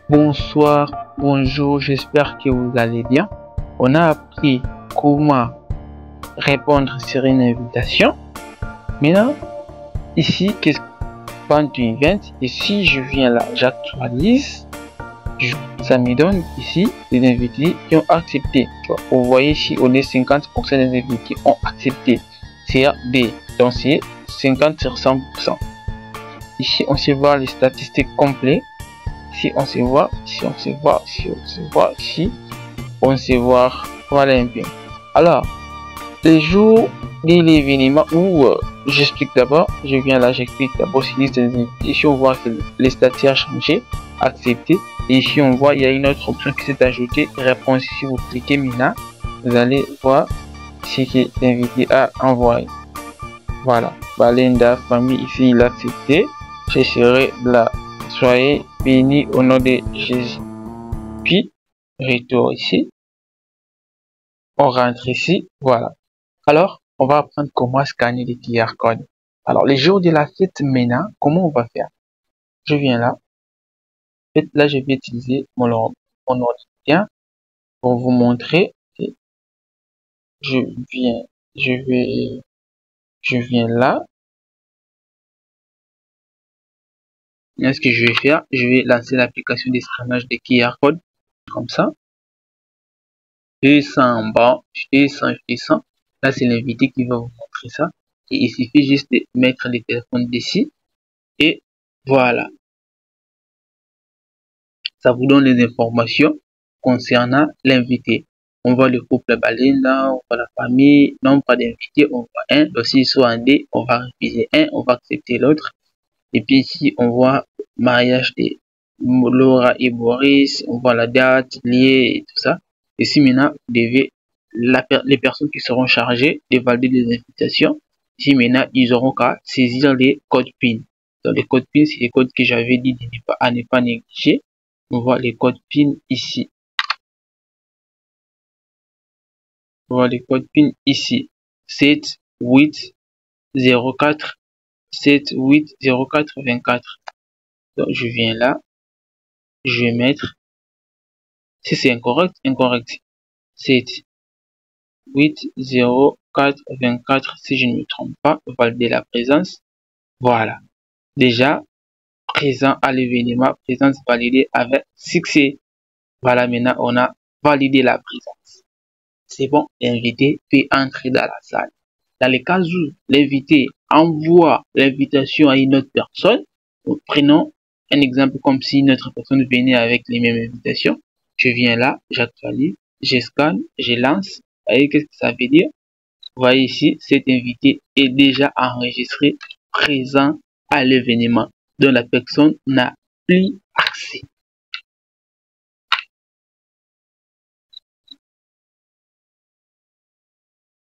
Bonsoir, bonjour, j'espère que vous allez bien. On a appris comment répondre sur une invitation. Maintenant, ici, quand tu inventes, ici je viens là, j'actualise, ça me donne ici les invités qui ont accepté. Vous voyez ici, on est 50% des invités qui ont accepté. C'est D, donc c'est 50 sur 100%. Ici, on se voit les statistiques complètes. Si on se voit, voilà un peu. Alors, les jours de l'événement où j'explique d'abord, je viens là, j'explique d'abord si liste des invités. Ici, on voit que les statuts a changé, accepté. Et ici, on voit il y a une autre option qui s'est ajoutée, réponse. Si vous cliquez maintenant, vous allez voir ce que l'invité a envoyé. Voilà, Balinda, famille, ici, il a accepté. Je serai là. Soyez bénis au nom de Jésus. Puis, retour ici. On rentre ici. Voilà. Alors, on va apprendre comment scanner les QR codes. Alors, les jours de la fête maintenant, comment on va faire? Je viens là. Là, je vais utiliser mon ordinateur pour vous montrer. Je viens là. Ce que je vais faire, je vais lancer l'application de scannage de QR code comme ça. Et ça en bas, et ça. Là, c'est l'invité qui va vous montrer ça. Et il suffit juste de mettre les téléphones d'ici. Et voilà. Ça vous donne les informations concernant l'invité. On voit le couple Balinda, on voit la famille, nombre d'invités, on voit un. Donc, s'ils sont en D, on va refuser un, on va accepter l'autre. Et puis ici, on voit mariage de Laura et Boris, on voit la date liée et tout ça. Ici, maintenant, vous devez, les personnes qui seront chargées de valider les invitations, ici, maintenant, ils auront qu'à saisir les codes PIN. Donc, les codes PIN, c'est les codes que j'avais dit à ne pas négliger. On voit les codes PIN ici. On voit les codes PIN ici. 7, 8, 04, 7, 8, 04, 24. Donc, je viens là. Je vais mettre, si c'est incorrect, 7, 8, 0, 4, 24, si je ne me trompe pas, valider la présence. Voilà. Déjà, présent à l'événement, présence validée avec succès. Voilà, maintenant, on a validé la présence. C'est bon, l'invité peut entrer dans la salle. Dans les cas où l'invité envoie l'invitation à une autre personne, prenons un exemple comme si notre personne venait avec les mêmes invitations. Je viens là, j'actualise, je scanne, je lance. Vous voyez qu'est-ce que ça veut dire? Vous voyez ici, cet invité est déjà enregistré, présent à l'événement, dont la personne n'a plus accès.